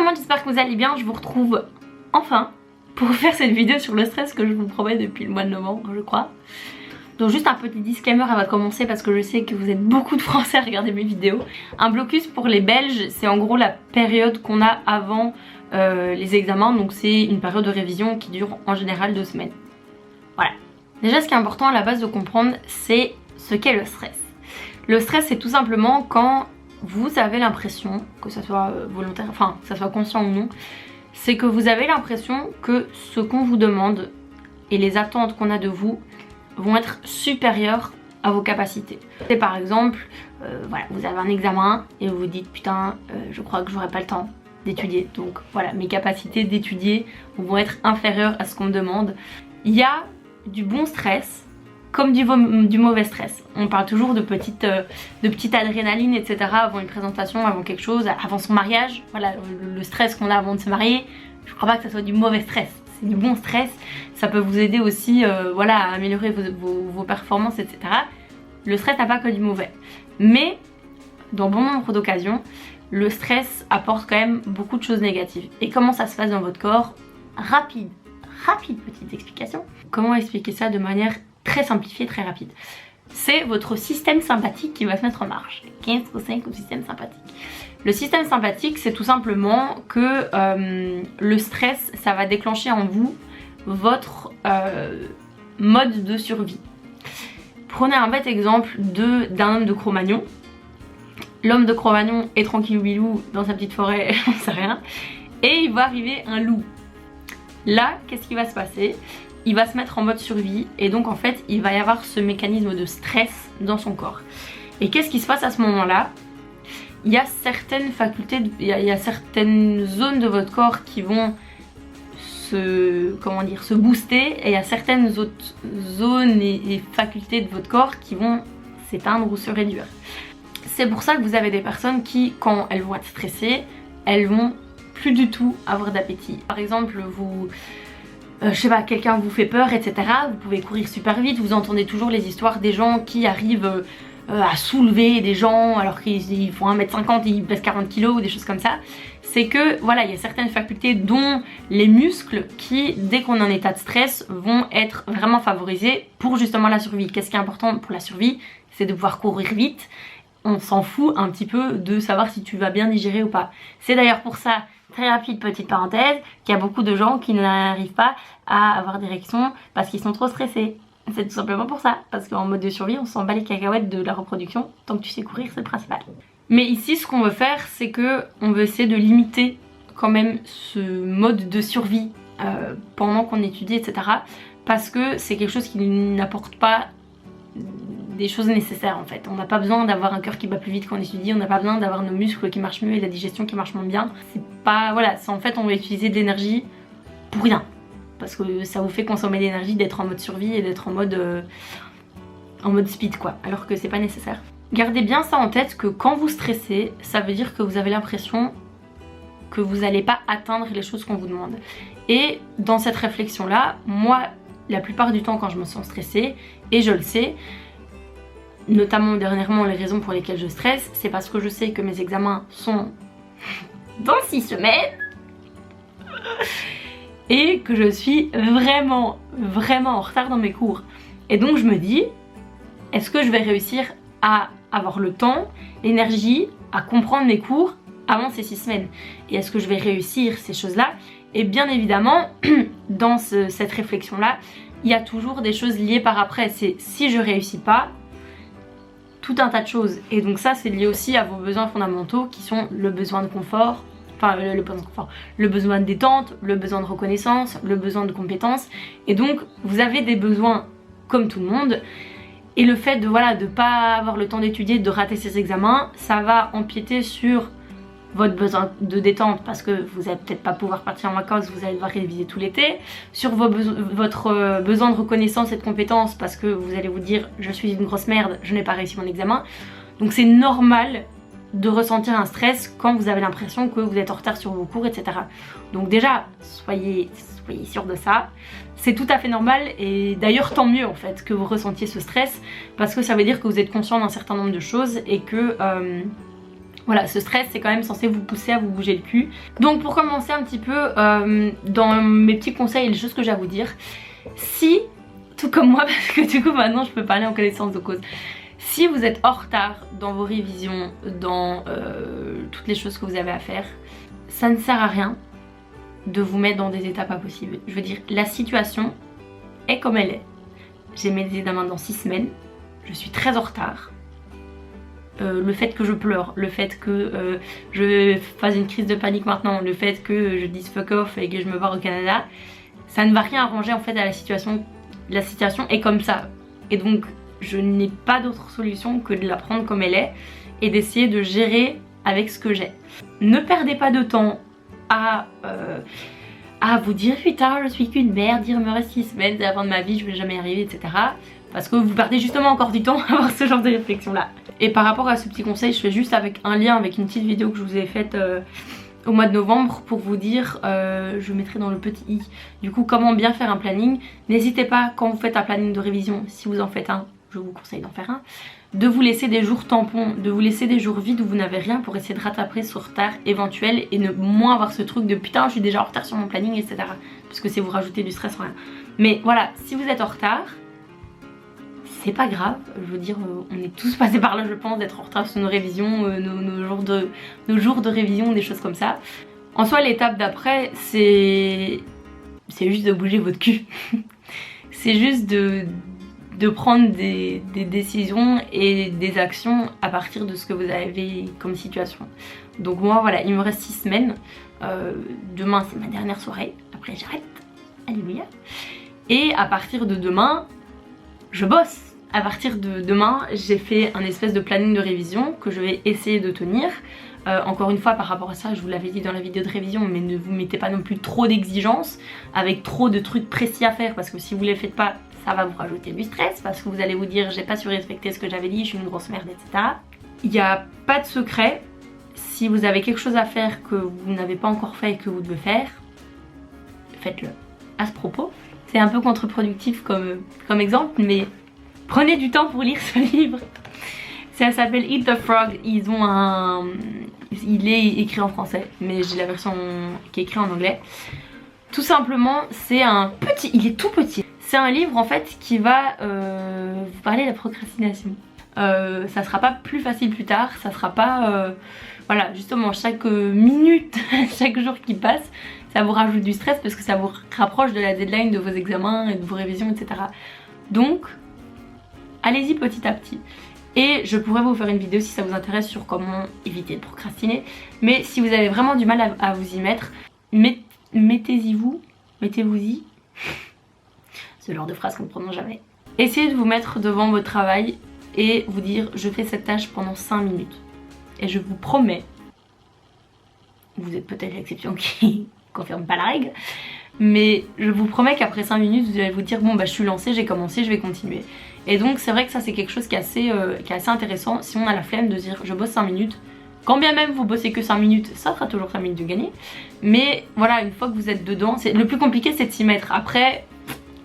monde, j'espère que vous allez bien. Je vous retrouve enfin pour faire cette vidéo sur le stress que je vous promets depuis le mois de novembre, je crois. Donc juste un petit disclaimer avant de commencer parce que je sais que vous êtes beaucoup de Français à regarder mes vidéos. Un blocus pour les Belges, c'est en gros la période qu'on a avant les examens. Donc c'est une période de révision qui dure en général 2 semaines. Voilà. Déjà ce qui est important à la base de comprendre, c'est ce qu'est le stress. Le stress, c'est tout simplement quand vous avez l'impression, que ça soit volontaire, enfin que ça soit conscient ou non, c'est que vous avez l'impression que ce qu'on vous demande et les attentes qu'on a de vous vont être supérieures à vos capacités. C'est par exemple, voilà, vous avez un examen et vous vous dites putain, je crois que j'aurai pas le temps d'étudier. Donc voilà, mes capacités d'étudier vont être inférieures à ce qu'on me demande. Il y a du bon stress comme du mauvais stress. On parle toujours de petite adrénaline, etc. avant une présentation, avant quelque chose, avant son mariage. Voilà, le stress qu'on a avant de se marier, je crois pas que ça soit du mauvais stress. C'est du bon stress. Ça peut vous aider aussi voilà, à améliorer vos performances, etc. Le stress n'a pas que du mauvais. Mais, dans bon nombre d'occasions, le stress apporte quand même beaucoup de choses négatives. Et comment ça se passe dans votre corps? Rapide petite explication. Comment expliquer ça de manière très simplifié, très rapide. C'est votre système sympathique qui va se mettre en marche. 15/5 au système sympathique. Le système sympathique, c'est tout simplement que le stress, ça va déclencher en vous votre mode de survie. Prenez un bête exemple d'un homme de Cro-Magnon. L'homme de Cro-Magnon est tranquille bilou dans sa petite forêt, on sait rien, et il va arriver un loup. Là, qu'est-ce qui va se passer? Il va se mettre en mode survie et donc en fait il va y avoir ce mécanisme de stress dans son corps. Et qu'est-ce qui se passe à ce moment-là? Il y a certaines facultés, il y a certaines zones de votre corps qui vont se booster et il y a certaines autres zones et facultés de votre corps qui vont s'éteindre ou se réduire. C'est pour ça que vous avez des personnes qui, quand elles vont être stressées, elles vont plus du tout avoir d'appétit. Par exemple, je sais pas, quelqu'un vous fait peur, etc. Vous pouvez courir super vite, vous entendez toujours les histoires des gens qui arrivent à soulever des gens alors qu'ils font 1m50 et ils pèsent 40 kg ou des choses comme ça. C'est que voilà, il y a certaines facultés dont les muscles qui, dès qu'on est en état de stress, vont être vraiment favorisés pour justement la survie. Qu'est-ce qui est important pour la survie? C'est de pouvoir courir vite. On s'en fout un petit peu de savoir si tu vas bien digérer ou pas. C'est d'ailleurs pour ça, très rapide petite parenthèse, qu'il y a beaucoup de gens qui n'arrivent pas à avoir d'érection parce qu'ils sont trop stressés. C'est tout simplement pour ça, parce qu'en mode de survie, on s'en bat les cacahuètes de la reproduction. Tant que tu sais courir, c'est le principal. Mais ici, ce qu'on veut faire, c'est que on veut essayer de limiter quand même ce mode de survie pendant qu'on étudie, etc. Parce que c'est quelque chose qui n'apporte pas des choses nécessaires en fait. On n'a pas besoin d'avoir un cœur qui bat plus vite quand on étudie, on n'a pas besoin d'avoir nos muscles qui marchent mieux et la digestion qui marche moins bien. C'est pas, voilà, en fait on va utiliser de l'énergie pour rien. Parce que ça vous fait consommer de l'énergie d'être en mode survie et d'être en mode speed quoi, alors que c'est pas nécessaire. Gardez bien ça en tête que quand vous stressez, ça veut dire que vous avez l'impression que vous n'allez pas atteindre les choses qu'on vous demande. Et dans cette réflexion là, moi la plupart du temps quand je me sens stressée, et je le sais, notamment dernièrement les raisons pour lesquelles je stresse, c'est parce que je sais que mes examens sont dans 6 semaines et que je suis vraiment en retard dans mes cours. Et donc je me dis, est-ce que je vais réussir à avoir le temps, l'énergie, à comprendre mes cours avant ces 6 semaines? Et est-ce que je vais réussir ces choses-là? Et bien évidemment, dans cette réflexion-là, il y a toujours des choses liées par après. C'est si je réussis pas, tout un tas de choses. Et donc ça, c'est lié aussi à vos besoins fondamentaux qui sont le besoin de confort, enfin le besoin de confort, le besoin de détente, le besoin de reconnaissance, le besoin de compétence. Et donc, vous avez des besoins comme tout le monde. Et le fait de voilà, de pas avoir le temps d'étudier, de rater ses examens, ça va empiéter sur votre besoin de détente parce que vous allez peut-être pas pouvoir partir en vacances, vous allez devoir réviser tout l'été, sur votre besoin de reconnaissance et de compétence parce que vous allez vous dire je suis une grosse merde, je n'ai pas réussi mon examen. Donc c'est normal de ressentir un stress quand vous avez l'impression que vous êtes en retard sur vos cours, etc. Donc déjà, soyez sûr de ça. C'est tout à fait normal et d'ailleurs tant mieux en fait que vous ressentiez ce stress parce que ça veut dire que vous êtes conscient d'un certain nombre de choses et que Voilà, ce stress c'est quand même censé vous pousser à vous bouger le cul. Donc pour commencer un petit peu dans mes petits conseils et les choses que j'ai à vous dire, si, tout comme moi, parce que du coup maintenant je peux parler en connaissance de cause, si vous êtes en retard dans vos révisions, dans toutes les choses que vous avez à faire, ça ne sert à rien de vous mettre dans des états pas possibles. Je veux dire, la situation est comme elle est. J'ai mes examens dans 6 semaines, je suis très en retard. Le fait que je pleure, le fait que je fasse une crise de panique maintenant, le fait que je dise fuck off et que je me barre au Canada, ça ne va rien arranger en fait à la situation. La situation est comme ça. Et donc je n'ai pas d'autre solution que de la prendre comme elle est et d'essayer de gérer avec ce que j'ai. Ne perdez pas de temps à vous dire putain je suis qu'une merde, il me reste 6 semaines, c'est la fin de ma vie, je vais jamais y arriver, etc. Parce que vous perdez justement encore du temps à avoir ce genre de réflexion là. Et par rapport à ce petit conseil, je fais juste avec un lien avec une petite vidéo que je vous ai faite au mois de novembre pour vous dire, je mettrai dans le petit i, du coup comment bien faire un planning. N'hésitez pas quand vous faites un planning de révision, si vous en faites un, je vous conseille d'en faire un, de vous laisser des jours tampons, de vous laisser des jours vides où vous n'avez rien pour essayer de rattraper ce retard éventuel et ne moins avoir ce truc de putain je suis déjà en retard sur mon planning, etc. Parce que c'est vous rajouter du stress, rien. Mais voilà, si vous êtes en retard, c'est pas grave, je veux dire, on est tous passés par là je pense, d'être en retard sur nos révisions, nos jours de révision, des choses comme ça. En soi l'étape d'après c'est juste de bouger votre cul. C'est juste de prendre des décisions et des actions à partir de ce que vous avez comme situation. Donc moi voilà, il me reste 6 semaines, demain c'est ma dernière soirée, après j'arrête, alléluia. Et à partir de demain, je bosse. À partir de demain, j'ai fait un espèce de planning de révision que je vais essayer de tenir. Encore une fois par rapport à ça, je vous l'avais dit dans la vidéo de révision, mais ne vous mettez pas non plus trop d'exigences avec trop de trucs précis à faire parce que si vous les faites pas, ça va vous rajouter du stress parce que vous allez vous dire j'ai pas su respecter ce que j'avais dit, je suis une grosse merde, etc. Il n'y a pas de secret. Si vous avez quelque chose à faire que vous n'avez pas encore fait et que vous devez faire, faites-le. À ce propos, c'est un peu contre-productif comme exemple, mais prenez du temps pour lire ce livre. Ça s'appelle Eat the Frog. Il est écrit en français, mais j'ai la version qui est écrite en anglais. Tout simplement, c'est un petit... Il est tout petit. C'est un livre en fait qui va vous parler de la procrastination. Ça sera pas plus facile plus tard, ça sera pas... voilà, justement, chaque minute, chaque jour qui passe, ça vous rajoute du stress parce que ça vous rapproche de la deadline de vos examens et de vos révisions, etc. Donc, allez-y petit à petit. Et je pourrais vous faire une vidéo si ça vous intéresse sur comment éviter de procrastiner. Mais si vous avez vraiment du mal à vous y mettre, mettez-vous-y. C'est le genre de phrase qu'on ne prononce jamais. Essayez de vous mettre devant votre travail et vous dire je fais cette tâche pendant 5 minutes. Et je vous promets, vous êtes peut-être l'exception qui confirme pas la règle, mais je vous promets qu'après 5 minutes vous allez vous dire bon bah je suis lancée, j'ai commencé, je vais continuer. Et donc c'est vrai que ça c'est quelque chose qui est assez intéressant. Si on a la flemme de dire je bosse 5 minutes, quand bien même vous bossez que 5 minutes, ça fera toujours 5 minutes de gagner. Mais voilà, une fois que vous êtes dedans, le plus compliqué c'est de s'y mettre. Après,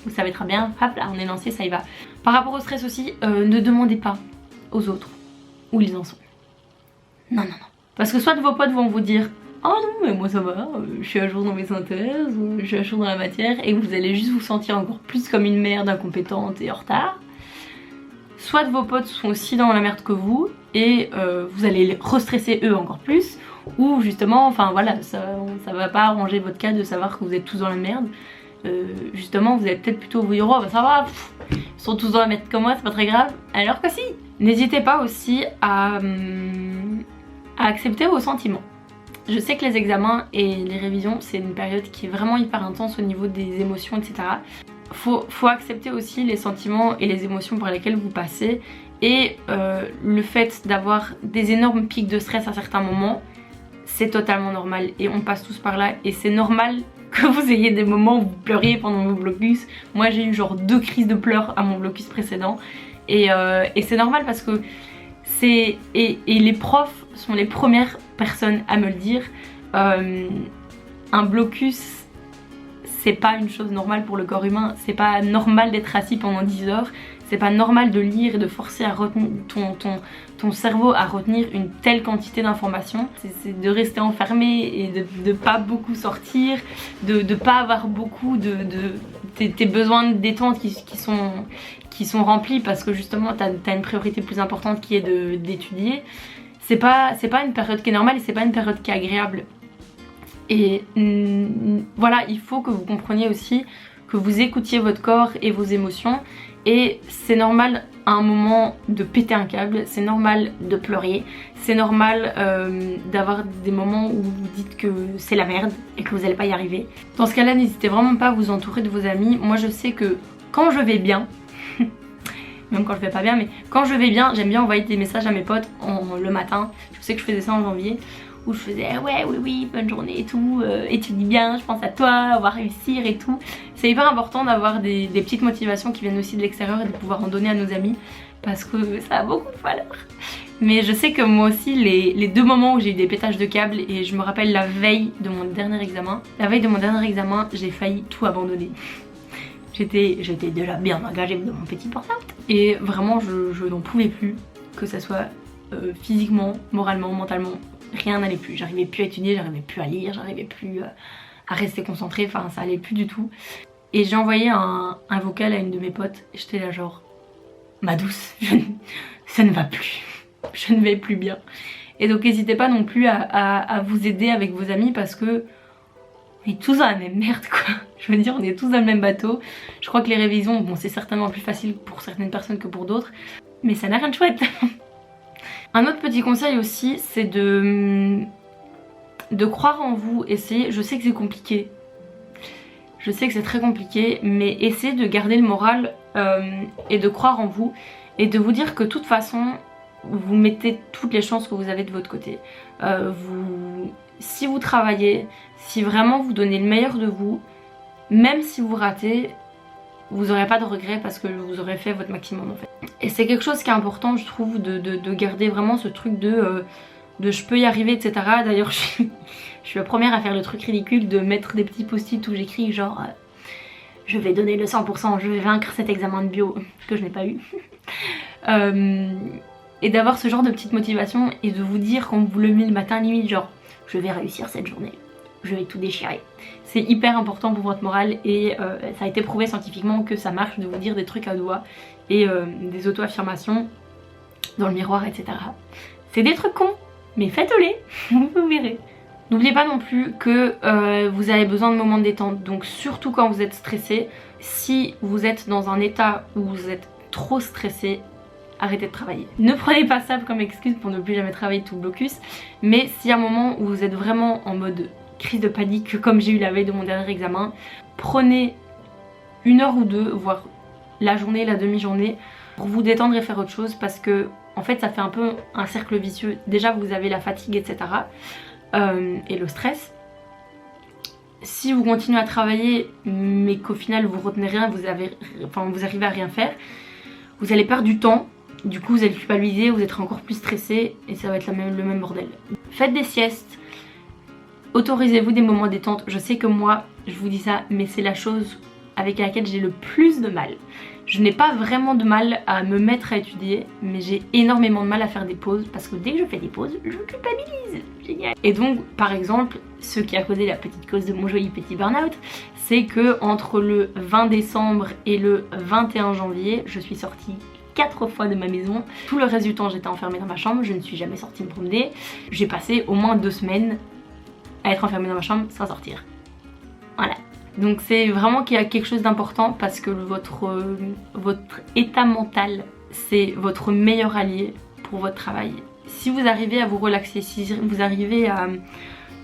vous savez très bien, hop là on est lancé, ça y va. Par rapport au stress aussi, ne demandez pas aux autres où ils en sont. Non. Parce que soit vos potes vont vous dire oh non mais moi ça va, je suis à jour dans mes synthèses, je suis à jour dans la matière, et vous allez juste vous sentir encore plus comme une merde incompétente et en retard. Soit vos potes sont aussi dans la merde que vous et vous allez les restresser eux encore plus, ou justement enfin voilà, ça va pas arranger votre cas de savoir que vous êtes tous dans la merde. Justement vous allez peut-être plutôt vous dire oh bah ça va, ils sont tous dans la merde comme moi, c'est pas très grave, alors que si. N'hésitez pas aussi à accepter vos sentiments. Je sais que les examens et les révisions c'est une période qui est vraiment hyper intense au niveau des émotions, etc. Faut accepter aussi les sentiments et les émotions par lesquelles vous passez, et le fait d'avoir des énormes pics de stress à certains moments, c'est totalement normal et on passe tous par là, et c'est normal que vous ayez des moments où vous pleuriez pendant vos blocus. Moi j'ai eu genre 2 crises de pleurs à mon blocus précédent, et c'est normal parce que et les profs sont les premières personnes à me le dire. Un blocus c'est pas une chose normale pour le corps humain, c'est pas normal d'être assis pendant 10 heures, C'est pas normal de lire et de forcer à retenir ton cerveau à retenir une telle quantité d'informations. C'est de rester enfermé et de pas beaucoup sortir, de pas avoir beaucoup tes besoins de détente qui sont remplis parce que justement t'as une priorité plus importante qui est d'étudier. C'est pas une période qui est normale et c'est pas une période qui est agréable. Et voilà, il faut que vous compreniez aussi que vous écoutiez votre corps et vos émotions. Et c'est normal à un moment de péter un câble, c'est normal de pleurer, c'est normal d'avoir des moments où vous dites que c'est la merde et que vous n'allez pas y arriver. Dans ce cas-là, n'hésitez vraiment pas à vous entourer de vos amis. Moi je sais que quand je vais bien, même quand je vais pas bien, mais quand je vais bien, j'aime bien envoyer des messages à mes potes le matin. Je sais que je faisais ça en janvier, où je faisais ouais oui bonne journée et tout, étudie bien, je pense à toi, on va réussir et tout. C'est hyper important d'avoir des petites motivations qui viennent aussi de l'extérieur et de pouvoir en donner à nos amis parce que ça a beaucoup de valeur. Mais je sais que moi aussi les 2 moments où j'ai eu des pétages de câbles, et je me rappelle la veille de mon dernier examen, j'ai failli tout abandonner. J'étais déjà bien engagée de mon petit burn-out et vraiment je n'en pouvais plus, que ça soit physiquement, moralement, mentalement. Rien n'allait plus, j'arrivais plus à étudier, j'arrivais plus à lire, j'arrivais plus à rester concentrée, enfin ça allait plus du tout. Et j'ai envoyé un vocal à une de mes potes et j'étais là genre, ma douce, ça ne va plus, je ne vais plus bien. Et donc n'hésitez pas non plus à vous aider avec vos amis parce que on est tous dans la même merde quoi. Je veux dire, on est tous dans le même bateau. Je crois que les révisions, bon c'est certainement plus facile pour certaines personnes que pour d'autres, mais ça n'a rien de chouette. Un autre petit conseil aussi, c'est de croire en vous, essayez, je sais que c'est compliqué, je sais que c'est très compliqué, mais essayez de garder le moral et de croire en vous et de vous dire que de toute façon, vous mettez toutes les chances que vous avez de votre côté. Si vous travaillez, si vraiment vous donnez le meilleur de vous, même si vous ratez, vous n'aurez pas de regrets parce que vous aurez fait votre maximum en fait. Et c'est quelque chose qui est important je trouve de garder vraiment ce truc de je peux y arriver etc. D'ailleurs je suis la première à faire le truc ridicule de mettre des petits post-it où j'écris genre je vais donner le 100%, je vais vaincre cet examen de bio que je n'ai pas eu. Et d'avoir ce genre de petite motivation et de vous dire quand vous levez le matin limite genre je vais réussir cette journée, je vais tout déchirer. C'est hyper important pour votre morale et ça a été prouvé scientifiquement que ça marche de vous dire des trucs à doigts et des auto-affirmations dans le miroir etc. C'est des trucs cons, mais faites-les, vous verrez. N'oubliez pas non plus que vous avez besoin de moments de détente, donc surtout quand vous êtes stressé, si vous êtes dans un état où vous êtes trop stressé, arrêtez de travailler. Ne prenez pas ça comme excuse pour ne plus jamais travailler tout blocus, mais s'il y a un moment où vous êtes vraiment en mode crise de panique comme j'ai eu la veille de mon dernier examen, prenez 1 heure ou 2, voire la journée, la demi-journée pour vous détendre et faire autre chose parce que en fait ça fait un peu un cercle vicieux. Déjà vous avez la fatigue etc. Et le stress. Si vous continuez à travailler mais qu'au final vous retenez rien, vous arrivez à rien faire, vous allez perdre du temps, du coup vous allez culpabiliser, vous êtes encore plus stressé et ça va être le même bordel. Faites des siestes, autorisez-vous des moments de détente. Je sais que moi je vous dis ça mais c'est la chose avec laquelle j'ai le plus de mal. Je n'ai pas vraiment de mal à me mettre à étudier, mais j'ai énormément de mal à faire des pauses parce que dès que je fais des pauses, je culpabilise. Génial. Et donc, par exemple, ce qui a causé la petite cause de mon joli petit burn-out, c'est que entre le 20 décembre et le 21 janvier, je suis sortie 4 fois de ma maison. Tout le reste du temps, j'étais enfermée dans ma chambre, je ne suis jamais sortie me promener. J'ai passé au moins 2 semaines à être enfermée dans ma chambre sans sortir. Voilà. Donc c'est vraiment qu'il y a quelque chose d'important parce que votre état mental c'est votre meilleur allié pour votre travail. Si vous arrivez à vous relaxer, si vous arrivez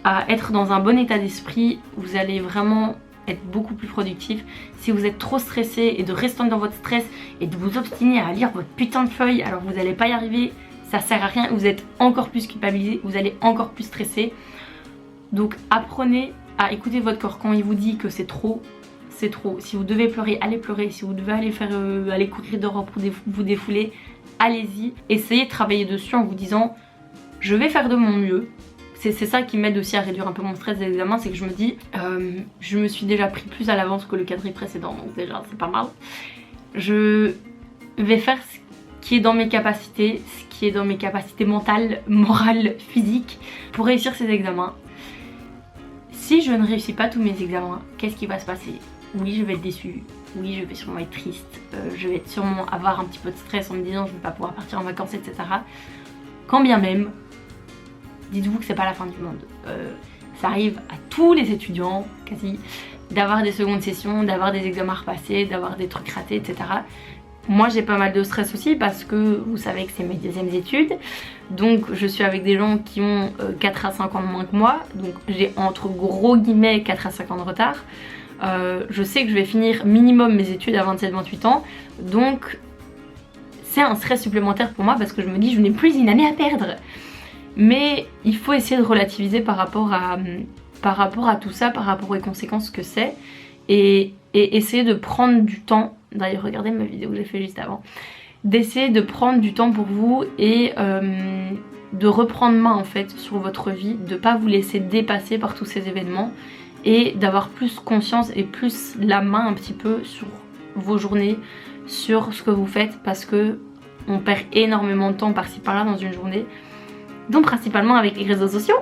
à être dans un bon état d'esprit, vous allez vraiment être beaucoup plus productif. Si vous êtes trop stressé et de rester dans votre stress et de vous obstiner à lire votre putain de feuille alors que vous n'allez pas y arriver, ça sert à rien, vous êtes encore plus culpabilisé, vous allez encore plus stresser. Donc apprenez à écouter votre corps quand il vous dit que c'est trop, c'est trop. Si vous devez pleurer, allez pleurer. Si vous devez aller courir dehors pour vous défouler, allez-y. Essayez de travailler dessus en vous disant je vais faire de mon mieux. C'est ça qui m'aide aussi à réduire un peu mon stress des examens, c'est que je me dis je me suis déjà pris plus à l'avance que le quadrille précédent, donc déjà c'est pas mal. Je vais faire ce qui est dans mes capacités, ce qui est dans mes capacités mentales, morales, physiques pour réussir ces examens. Si je ne réussis pas tous mes examens, qu'est-ce qui va se passer? Oui, je vais être déçue, oui, je vais sûrement être triste, je vais sûrement avoir un petit peu de stress en me disant je ne vais pas pouvoir partir en vacances, etc. Quand bien même, dites-vous que c'est pas la fin du monde. Ça arrive à tous les étudiants, quasi, d'avoir des secondes sessions, d'avoir des examens repassés, d'avoir des trucs ratés, etc. Moi j'ai pas mal de stress aussi parce que vous savez que c'est mes deuxièmes études, donc je suis avec des gens qui ont 4 à 5 ans de moins que moi, donc j'ai entre gros guillemets 4 à 5 ans de retard. Je sais que je vais finir minimum mes études à 27-28 ans, donc c'est un stress supplémentaire pour moi parce que je me dis je n'ai plus une année à perdre. Mais il faut essayer de relativiser par rapport à tout ça, par rapport aux conséquences que c'est, et essayer de prendre du temps. D'ailleurs regardez ma vidéo que j'ai fait juste avant, d'essayer de prendre du temps pour vous et de reprendre main en fait sur votre vie, de pas vous laisser dépasser par tous ces événements et d'avoir plus conscience et plus la main un petit peu sur vos journées, sur ce que vous faites, parce que on perd énormément de temps par-ci par-là dans une journée, donc principalement avec les réseaux sociaux,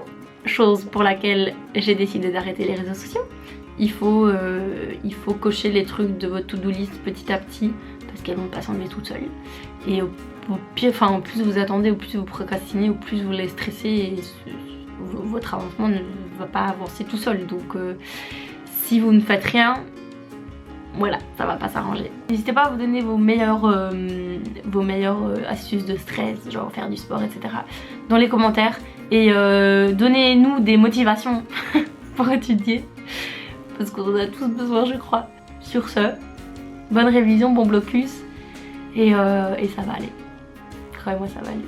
chose pour laquelle j'ai décidé d'arrêter les réseaux sociaux. Il faut cocher les trucs de votre to-do list petit à petit parce qu'elles vont pas s'enlever toutes seules. Et au plus vous attendez, au plus vous procrastinez, au plus vous les stressez et votre avancement ne va pas avancer tout seul. Donc si vous ne faites rien, voilà, ça va pas s'arranger. N'hésitez pas à vous donner vos meilleures astuces de stress, genre faire du sport, etc. dans les commentaires. Et donnez-nous des motivations pour étudier. Parce qu'on en a tous besoin, je crois. Sur ce, bonne révision, bon blocus. Et ça va aller. Croyez-moi, ça va aller.